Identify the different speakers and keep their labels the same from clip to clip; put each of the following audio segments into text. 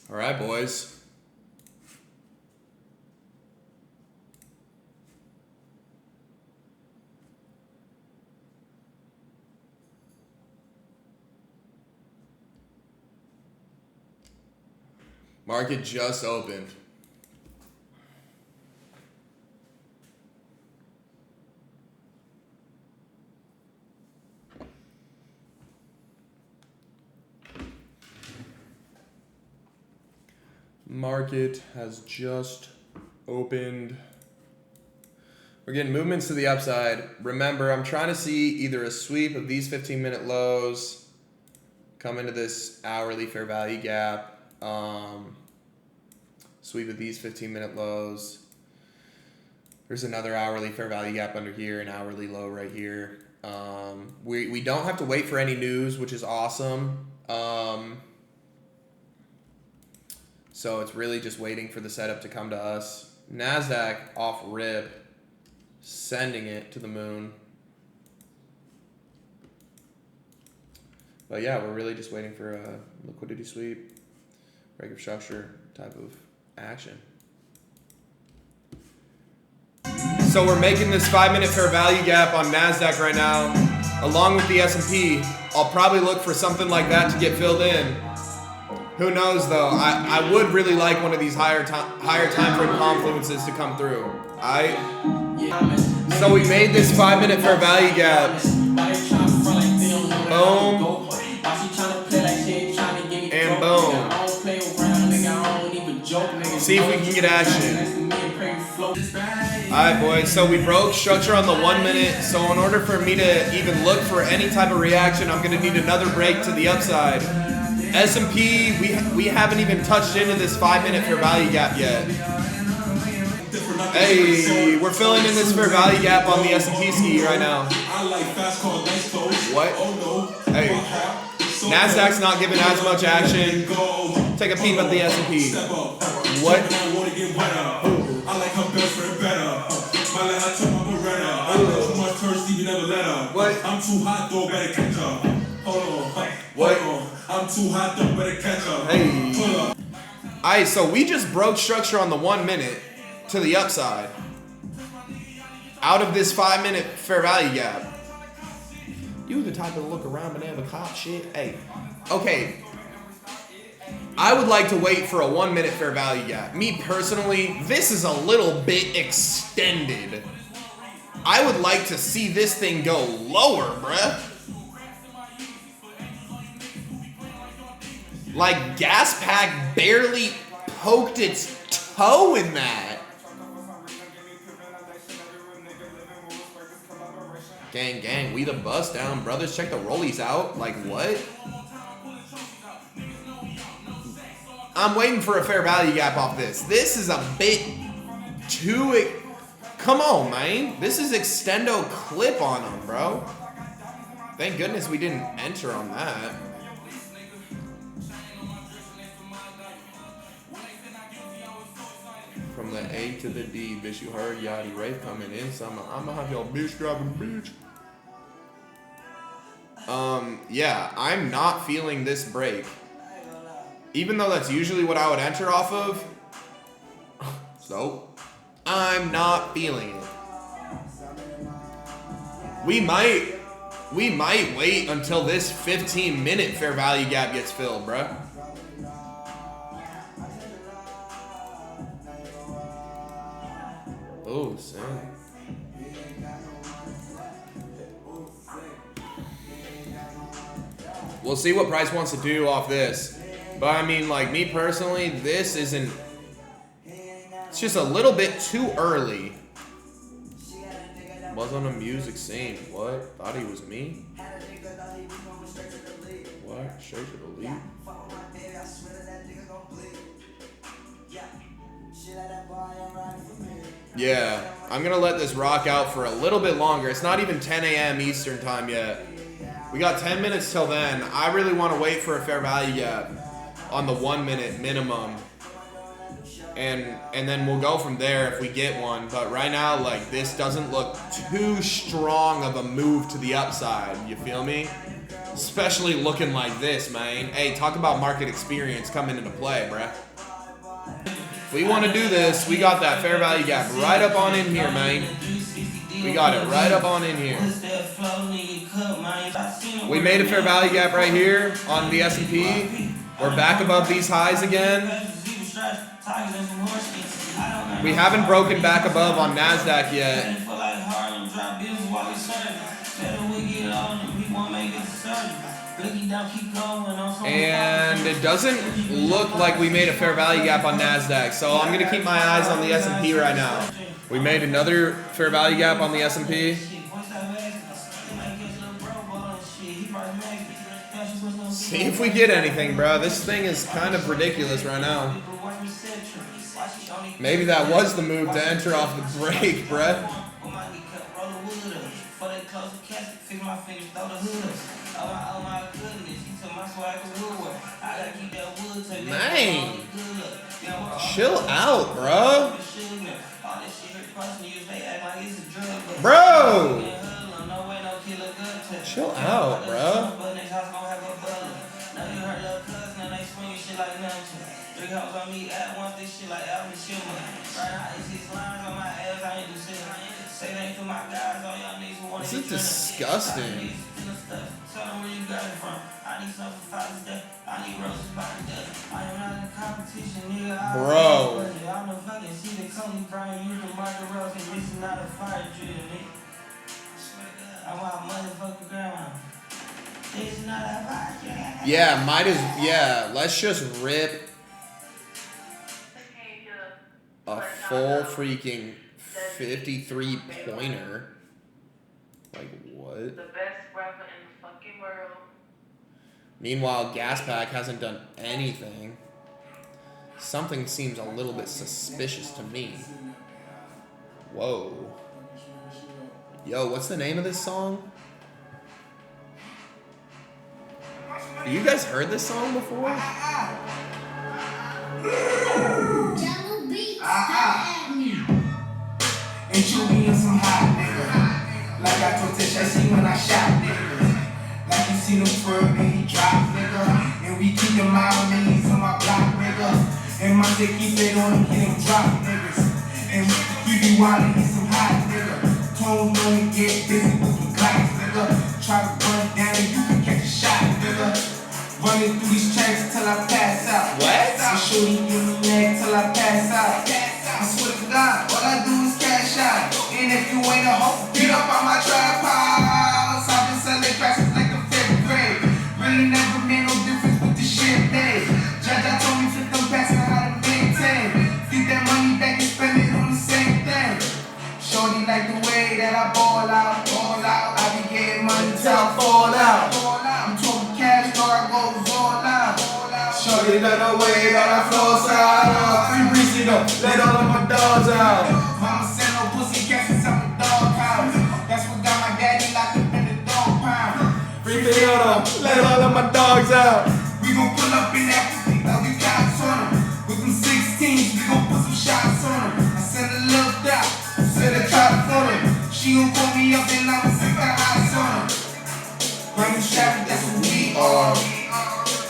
Speaker 1: All right, boys. Market just opened. Market has just opened. We're getting movements to the upside. Remember, I'm trying to see either a sweep of these 15-minute lows, come into this hourly fair value gap, sweep of these 15-minute lows. There's another hourly fair value gap under here, an hourly low right here. We don't have to wait for any news, which is awesome. So it's really just waiting for the setup to come to us. NASDAQ off rip, sending it to the moon. But yeah, we're really just waiting for a liquidity sweep, break of structure type of action. So we're making this 5-minute fair value gap on NASDAQ right now, along with the S&P. I'll probably look for something like that to get filled in. Who knows though? I would really like one of these higher time frame confluences to come through. So we made this 5-minute fair value gap. Boom. And boom. See if we can get action. Alright boys, so we broke structure on the 1 minute. So in order for me to even look for any type of reaction, I'm gonna need another break to the upside. S&P, we haven't even touched into this 5-minute fair value gap yet. Hey, we're filling in this fair value gap on the S&P ski right now. What? Hey, NASDAQ's not giving as much action. Take a peep at the S&P. What? What? I'm too hot though, better catch up. What? I'm too hot though, better catch up. Hey. Alright, so we just broke structure on the 1 minute to the upside. Out of this 5-minute fair value gap. You the type of look around and have a cop shit. Hey. Okay. I would like to wait for a 1 minute fair value gap. Me personally, this is a little bit extended. I would like to see this thing go lower, bruh. Like, Gas Pack barely poked its toe in that. Gang, gang, we the bust down. Brothers, check the rollies out. Like, what? I'm waiting for a fair value gap off this. This is a bit too... Come on, man. This is extendo clip on them, bro. Thank goodness we didn't enter on that. From the A to the D, bitch, you heard Yachty Rafe coming in summer. I'ma have y'all bitch driving bitch. Yeah, I'm not feeling this break. Even though that's usually what I would enter off of. So, I'm not feeling it. We might wait until this 15-minute fair value gap gets filled, bruh. Oh, son. We'll see what Price wants to do off this. But I mean, like, me personally, this isn't... It's just a little bit too early. Was on a music scene. What? Thought he was me? What? Straight to the lead? Yeah, I'm gonna let this rock out for a little bit longer. It's not even 10 a.m. Eastern time yet. We got 10 minutes till then. I really want to wait for a fair value gap on the 1 minute minimum. And then we'll go from there if we get one. But right now, like, this doesn't look too strong of a move to the upside. You feel me? Especially looking like this, man. Hey, talk about market experience coming into play, bruh. If we want to do this, we got that fair value gap right up on in here, man. We got it right up on in here. We made a fair value gap right here on the S&P. We're back above these highs again. We haven't broken back above on NASDAQ yet. And it doesn't look like we made a fair value gap on NASDAQ, so I'm going to keep my eyes on the S&P right now. We made another fair value gap on the S&P. See if we get anything, bro. This thing is kind of ridiculous right now. Maybe that was the move to enter off the break, bruh. Man, chill out, bro. Bro, chill out, bro. This is disgusting. Bro. Yeah, let's just rip a full freaking 53 pointer. Like what? The best rapper in the fucking world. Meanwhile, Gaspack hasn't done anything. Something seems a little bit suspicious to me. Whoa. Yo, what's the name of this song? Have you guys heard this song before?
Speaker 2: And you be in some hot nigga. Like I told Tish, I see when I shot niggas. Like you seen him twerk and he drop nigga. And we keep them out millions on my block nigga. And my dick keep it on him, get him drop niggas. And we be wildin', he's some hot nigga. Tone money, get busy with some glocks nigga. Try to run down and you can catch a shot nigga. Running through these tracks till I pass out.
Speaker 1: What?
Speaker 2: I show you give me neck till I pass out. I swear to God, all I do is cash out. And if you ain't a hoe, get up on my trap house. I've been selling cracks since like the 5th grade. Really never made no difference with the shit day. Judge, I told me flip them packs and how to maintain. Get that money back and spend it on the same thing. Shorty like the way that I ball out, ball out. I be getting money till I fall out. I'm talking cash, or I go all out. Shorty like the way that I flow out. Free breezy though, let all of my dogs out. Mama said no pussy cats inside the dog house. That's what got my daddy locked up in the dog pound. Free video though, let all of my dogs out. We gon' pull up in that pussy, like we cops on them. With them 16s, we gon' put some shots on them. I send a little dot, said I try to phone him. She gon' call me up and I'ma stick the eyes on him. Running traffic, that's what we are.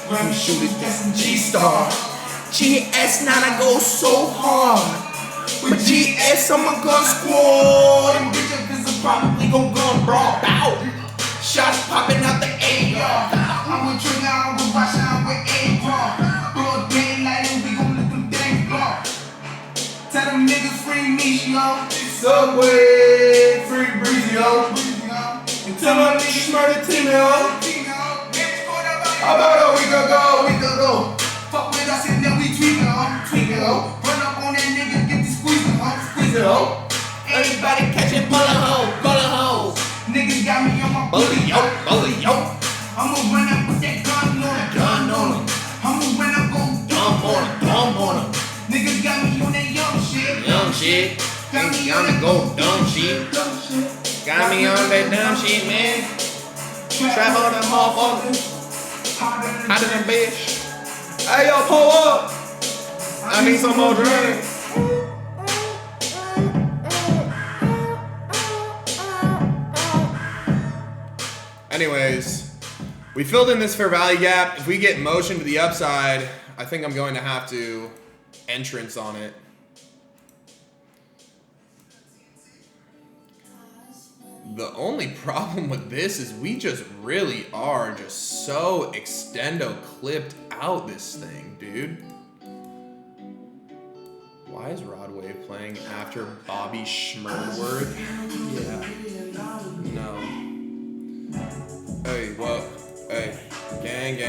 Speaker 2: Running shooters, that's some G-Star. GS, now I go so hard. With GS, I'm a gun squad. And bitch, if it's a problem, we gon' gun brawl. Bow. Shots popping out the AR. I'm with Trigger, I'm with Watch, I'm with A-Raw. Broad daylight and we gon' let them things block. Tell them niggas free me, yo. Subway, free breezy, yo. And tell my niggas murder team, yo. How about we could go. Fuck with us and then we tweak it, ho. Run up on that nigga, get the squeeze it, ho. Everybody catching bullet holes. Niggas got me on my bully, yo. I'ma run up with that gun on him. I'ma run up, go dumb on him. Niggas got me on that young shit. Got me on the go dumb shit. Got me on that dumb shit, man. Trap on that motherfucker. Hotter than bitch. Hey, yo, pull up. I need some more drinks.
Speaker 1: Anyways, We filled in this fair value gap. If we get motion to the upside, I think I'm going to have to entrance on it. The only problem with this is we just really are just so extendo clipped out this thing, dude. Why is Rod Wave playing after Bobby Schmurworth? Yeah. No. Hey, what? Hey, gang.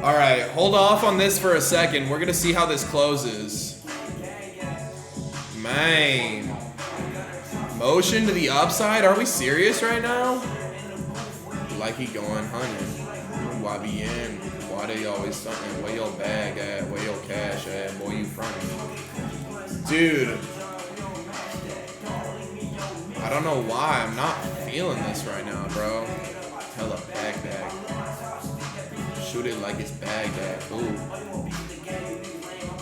Speaker 1: All right, hold off on this for a second. We're gonna see how this closes. Man. Motion to the upside? Are we serious right now? Like he going hunting. YBN. Why they always something? Where your bag at? Where your cash at? Boy, you frontin'. Dude. I don't know why. I'm not feeling this right now, bro. Hella bag. Shoot it like it's Baghdad. Ooh.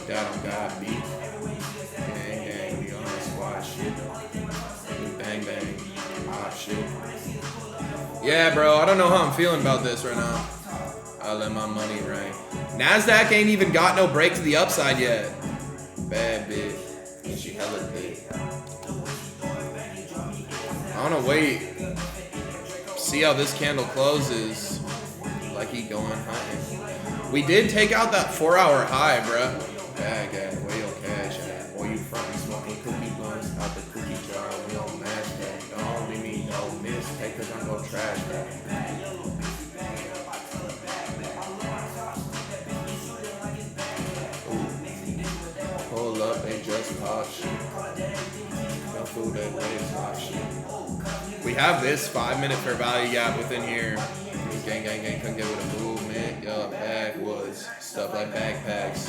Speaker 1: Dad on God beat. Gang. We on this squad shit. Bang. Pop shit. Yeah, bro. I don't know how I'm feeling about this right now. I let my money ring. NASDAQ ain't even got no break to the upside yet. Bad bitch. She hella big. I wanna wait. See how this candle closes. Like he going hunting. We did take out that 4-hour high, bruh. Bag at, where your cash at? Boy, you frontin' smoking cookie blunts out the cookie jar. We don't match that. Don't leave me no mistake, cause I'm gonna trash that. Hold up, they just pop shit. No food, they waste pop shit. We have this 5-minute fair value gap within here. Gang, come get with a movement. Yo, backwoods. Stuff like backpacks.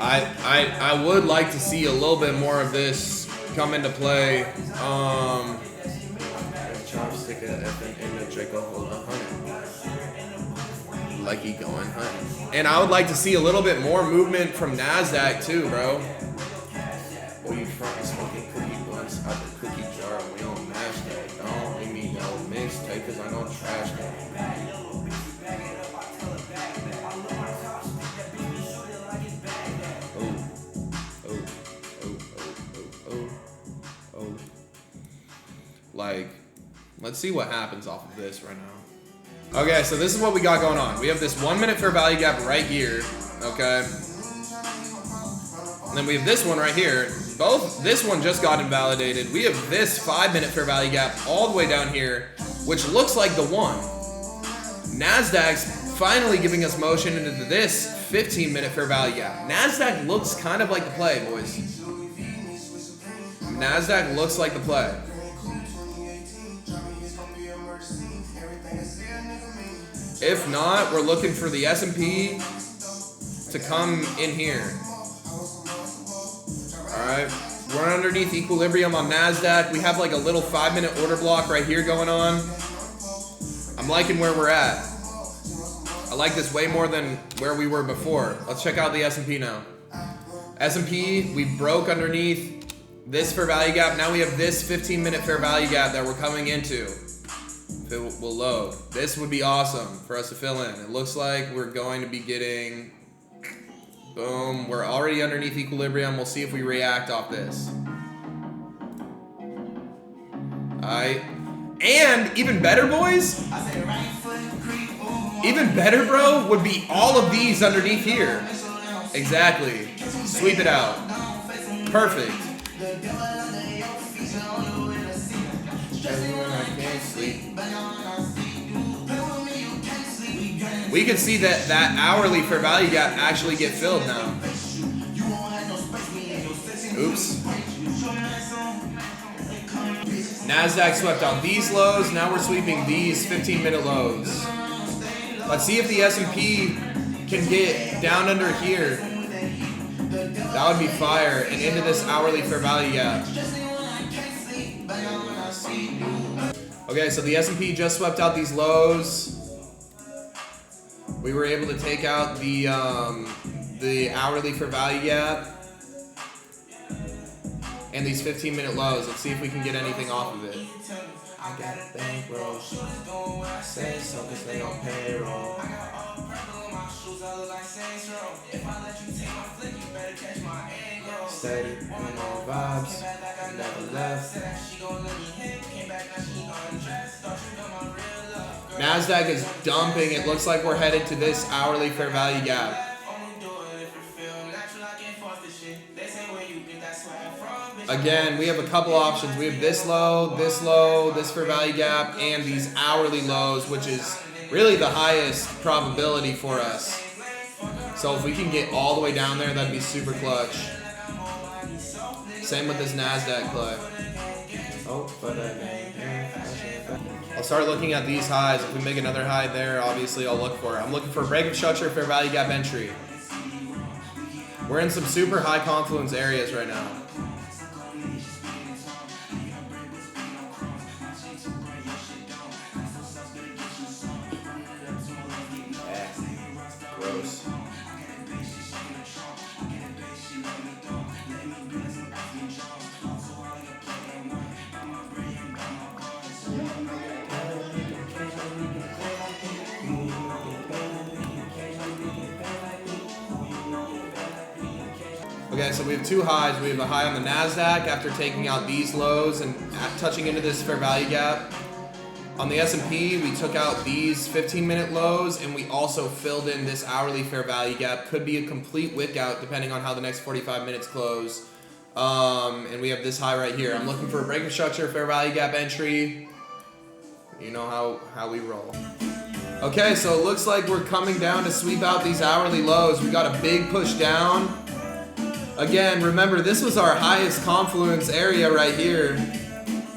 Speaker 1: I would like to see a little bit more of this come into play. Chopstick in the Draco hold 100. Like he going hunting. And I would like to see a little bit more movement from NASDAQ too, bro. Boy, you front smoking cookie blunts out the cookie jar. We don't match that. Don't leave me no mixtape, cause I'm gonna trash that. Oh. Like, let's see what happens off of this right now. Okay, so this is what we got going on. We have this 1-minute fair value gap right here, okay? And then we have this one right here. This one just got invalidated. We have this 5-minute fair value gap all the way down here, which looks like the one. NASDAQ's finally giving us motion into this 15-minute fair value gap. NASDAQ looks kind of like the play, boys. NASDAQ looks like the play. If not, we're looking for the S&P to come in here. Alright, we're underneath equilibrium on NASDAQ. We have like a little 5-minute order block right here going on. I'm liking where we're at. I like this way more than where we were before. Let's check out the S&P now. S&P, we broke underneath this fair value gap. Now we have this 15-minute fair value gap that we're coming into. If it will load. This would be awesome for us to fill in. It looks like we're going to be getting... Boom. We're already underneath equilibrium. We'll see if we react off this. Alright. And even better, boys. Even better, bro, would be all of these underneath here. Exactly. Sweep it out. Perfect. We can see that hourly fair value gap actually get filled now. Oops. NASDAQ swept out these lows. Now we're sweeping these 15-minute lows. Let's see if the S&P can get down under here. That would be fire. And into this hourly fair value gap. Okay, so the S&P just swept out these lows. We were able to take out the hourly fair value gap and these 15-minute lows. Let's see if we can get anything off of it. I got a bankroll. Shooters doing what I say so cause they on payroll. I got all purple on my shoes, I look like Saints Row. If I let you take my flick, you better catch my angle. Steady, woman on vibes, never left. Said that she gon' let me hit, came back, now she undressed. Thought you got my real love. NASDAQ is dumping. It looks like we're headed to this hourly fair value gap. Again, we have a couple options. We have this low, this fair value gap, and these hourly lows, which is really the highest probability for us. So if we can get all the way down there, that'd be super clutch. Same with this NASDAQ play. I'll start looking at these highs. If we make another high there, obviously I'll look for it. I'm looking for a break of structure, fair value gap entry. We're in some super high confluence areas right now. Gross. Okay, so we have two highs. We have a high on the NASDAQ after taking out these lows and touching into this fair value gap. On the S&P, we took out these 15-minute lows, and we also filled in this hourly fair value gap. Could be a complete wick out depending on how the next 45 minutes close. And we have this high right here. I'm looking for a break of structure, fair value gap entry. You know how we roll. Okay, so it looks like we're coming down to sweep out these hourly lows. We got a big push down. Again, remember, this was our highest confluence area right here.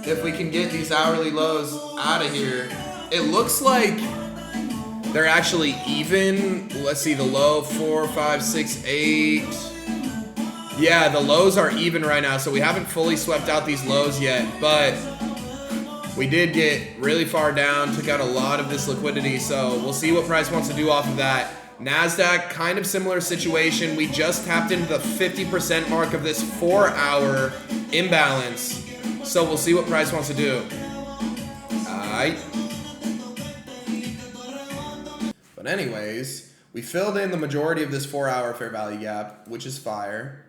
Speaker 1: If we can get these hourly lows out of here. It looks like they're actually even. Let's see, the low, 4, 5, 6, 8. Yeah, the lows are even right now, so we haven't fully swept out these lows yet, but we did get really far down, took out a lot of this liquidity, so we'll see what price wants to do off of that. NASDAQ, kind of similar situation. We just tapped into the 50% mark of this 4-hour imbalance. So we'll see what price wants to do. Alright. But anyways, we filled in the majority of this 4-hour fair value gap, which is fire.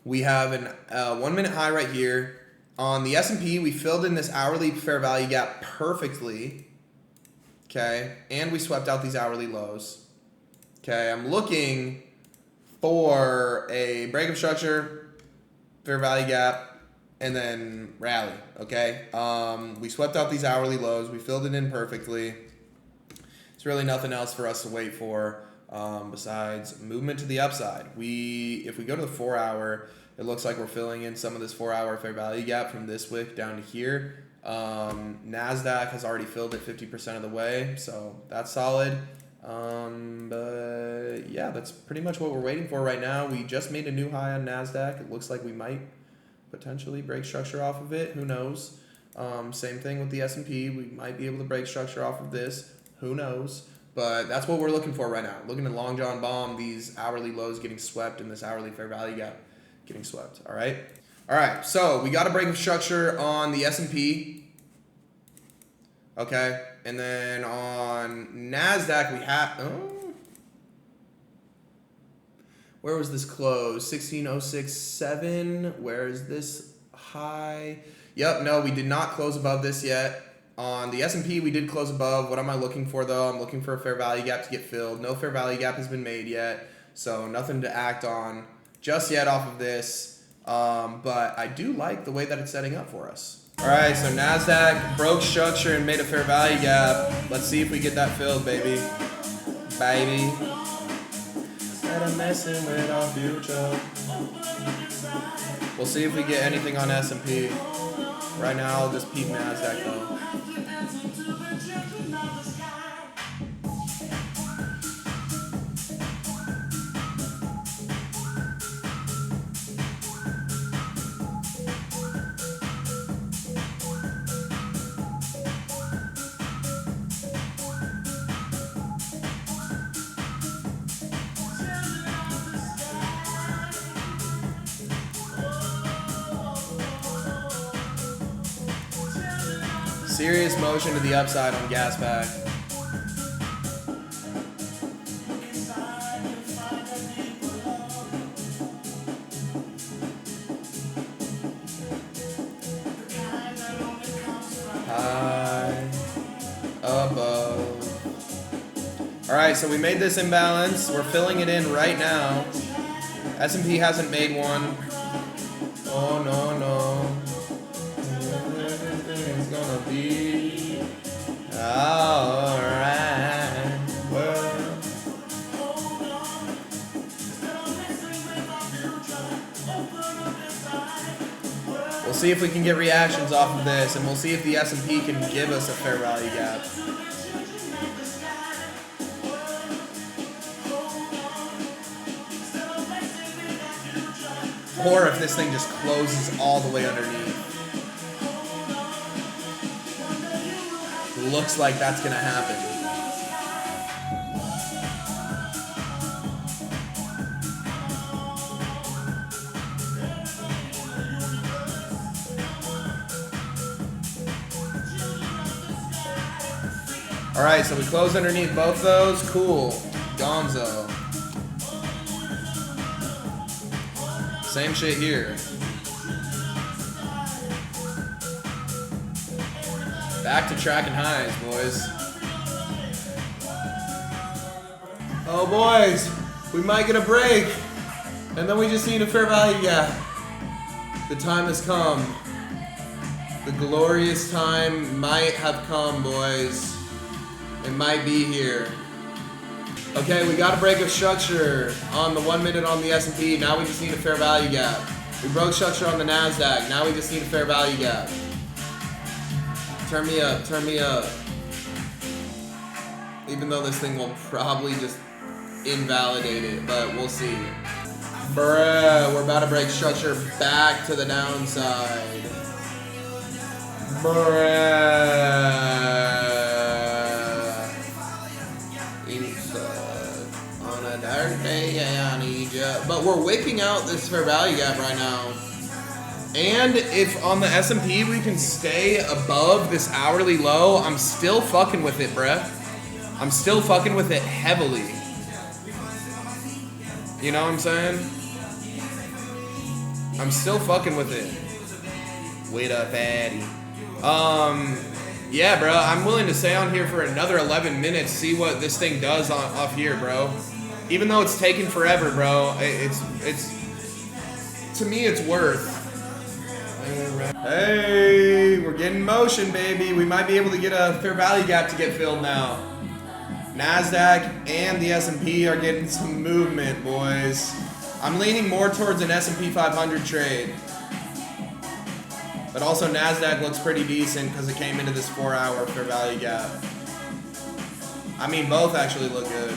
Speaker 1: We have a 1 minute high right here. On the S&P, we filled in this hourly fair value gap perfectly. Okay, and we swept out these hourly lows. Okay, I'm looking for a break of structure, fair value gap, and then rally. Okay, we swept out these hourly lows. We filled it in perfectly. It's really nothing else for us to wait for besides movement to the upside. If we go to the 4-hour, it looks like we're filling in some of this 4-hour fair value gap from this wick down to here. NASDAQ has already filled it 50% of the way, so that's solid. But yeah, that's pretty much what we're waiting for right now. We just made a new high on NASDAQ. It looks like we might potentially break structure off of it. Who knows? Same thing with the S&P. We might be able to break structure off of this. Who knows? But that's what we're looking for right now. Looking at Long John Bomb, these hourly lows getting swept and this hourly fair value gap getting swept. All right. All right, so we got a break of structure on the S&P, okay, and then on NASDAQ we have, where was this close? 16,067, where is this high? Yep, no, we did not close above this yet. On the S&P, we did close above. What am I looking for, though? I'm looking for a fair value gap to get filled. No fair value gap has been made yet, so nothing to act on just yet off of this. But I do like the way that it's setting up for us. All right, so NASDAQ broke structure and made a fair value gap. Let's see if we get that filled, baby. Baby. Better messing with our future. We'll see if we get anything on S&P. Right now, I'll just peep NASDAQ though. Serious motion to the upside on gas pack. High, above. All right, so we made this imbalance. We're filling it in right now. S&P hasn't made one. Oh, no, no. It's gonna be all right. Well, we'll see if we can get reactions off of this, and we'll see if the S&P can give us a fair value gap. Or if this thing just closes all the way underneath. Looks like that's gonna happen. All right, so we close underneath both those. Cool. Gonzo. Same shit here. Back to tracking highs, boys. Oh, boys. We might get a break. And then we just need a fair value gap. The time has come. The glorious time might have come, boys. It might be here. Okay, we got a break of structure on the 1 minute on the S&P. Now we just need a fair value gap. We broke structure on the NASDAQ. Now we just need a fair value gap. Turn me up, turn me up. Even though this thing will probably just invalidate it, but we'll see. Bruh, we're about to break structure back to the downside. Bruh. On a dark day, I need ya. But we're wicking out this fair value gap right now. And if on the S&P we can stay above this hourly low, I'm still fucking with it, bruh. I'm still fucking with it heavily. You know what I'm saying? I'm still fucking with it. Wait up, Addy. Yeah, bro. I'm willing to stay on here for another 11 minutes, see what this thing does off here, bro. Even though it's taking forever, bro, it's to me it's worth. Hey, we're getting motion, baby. We might be able to get a fair value gap to get filled now. NASDAQ and the S&P are getting some movement, boys. I'm leaning more towards an S&P 500 trade. But also NASDAQ looks pretty decent because it came into this 4-hour fair value gap. I mean, both actually look good.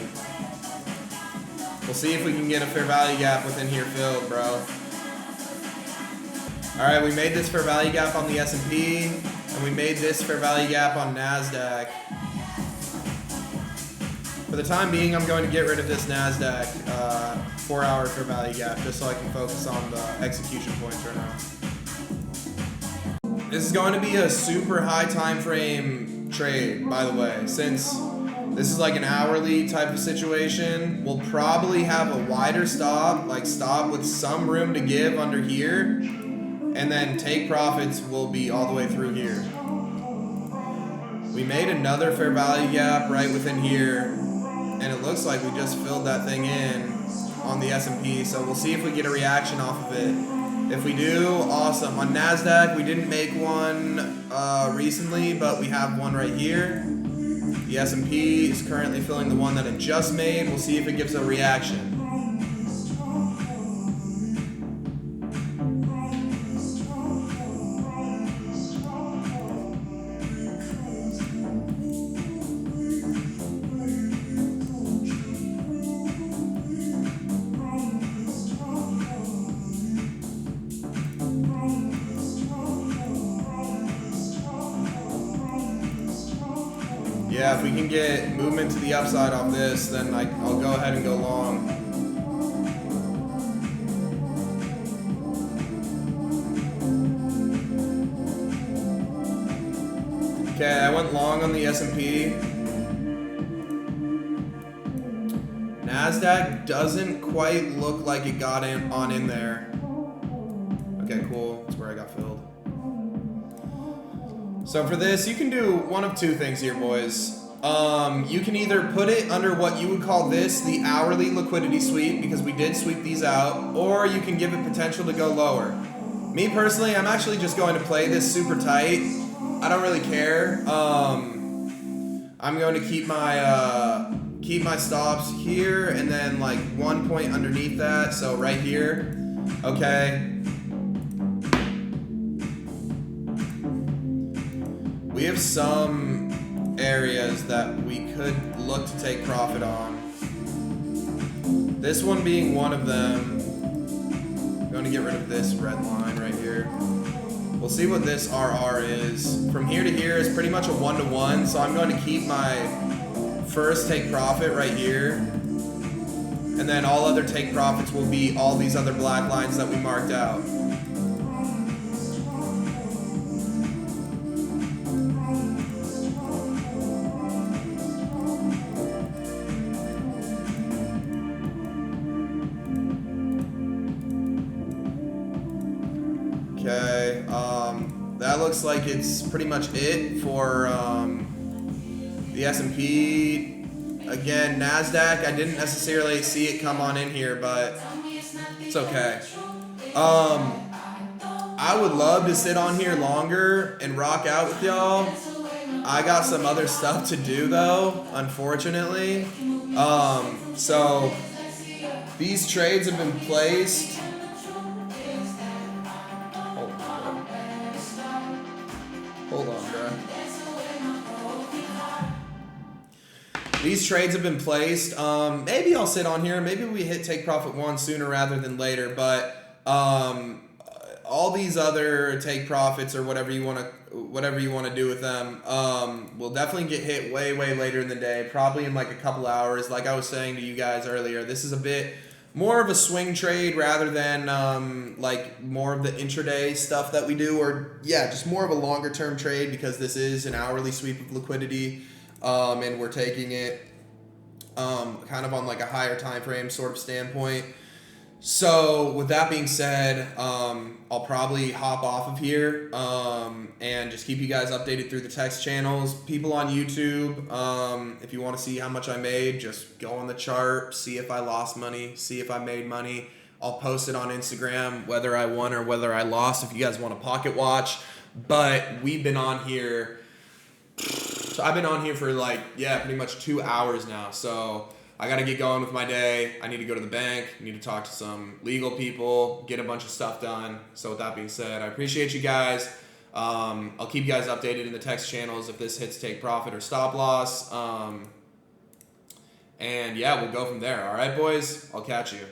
Speaker 1: We'll see if we can get a fair value gap within here filled, bro. All right, we made this fair value gap on the S&P, and we made this fair value gap on NASDAQ. For the time being, I'm going to get rid of this NASDAQ 4-hour fair value gap just so I can focus on the execution points right now. This is going to be a super high time frame trade, by the way. Since this is like an hourly type of situation, we'll probably have a wider stop, like stop with some room to give under here, and then take profits will be all the way through here. We made another fair value gap right within here, and it looks like we just filled that thing in on the S&P, so we'll see if we get a reaction off of it. If we do, awesome. On NASDAQ, we didn't make one recently, but we have one right here. The S&P is currently filling the one that it just made. We'll see if it gives a reaction. Yeah, if we can get movement to the upside off this, then I'll go ahead and go long. Okay, I went long on the S&P. NASDAQ doesn't quite look like it got in there. Okay, cool. That's where I got filled. So for this, you can do one of two things here, boys. You can either put it under what you would call this, the hourly liquidity sweep, because we did sweep these out, or you can give it potential to go lower. Me personally, I'm actually just going to play this super tight. I don't really care. I'm going to keep my stops here and then like 1 point underneath that, so right here. Okay. We have some areas that we could look to take profit on. This one being one of them. I'm going to get rid of this red line right here. We'll see what this RR is. From here to here is pretty much a 1-to-1, so I'm going to keep my first take profit right here. And then all other take profits will be all these other black lines that we marked out. Okay, that looks like it's pretty much it for the S&P. Again, NASDAQ, I didn't necessarily see it come on in here, but it's okay. I would love to sit on here longer and rock out with y'all. I got some other stuff to do though, unfortunately. So these trades have been placed. Hold on, bro. These trades have been placed. Maybe I'll sit on here. Maybe we hit take profit 1 sooner rather than later. But all these other take profits or whatever you want to do with them will definitely get hit way later in the day. Probably in like a couple hours. Like I was saying to you guys earlier, this is a bit more of a swing trade rather than like more of the intraday stuff that we do, or yeah, just more of a longer term trade because this is an hourly sweep of liquidity, and we're taking it kind of on like a higher time frame sort of standpoint. So with that being said, I'll probably hop off of here and just keep you guys updated through the text channels. People on YouTube, if you want to see how much I made, just go on the chart, see if I lost money, see if I made money. I'll post it on Instagram, whether I won or whether I lost, if you guys want to pocket watch. But we've been on here, I've been on here for like, yeah, pretty much 2 hours now. So I got to get going with my day. I need to go to the bank. I need to talk to some legal people, get a bunch of stuff done. So with that being said, I appreciate you guys. I'll keep you guys updated in the text channels if this hits take profit or stop loss. And yeah, we'll go from there. All right, boys, I'll catch you.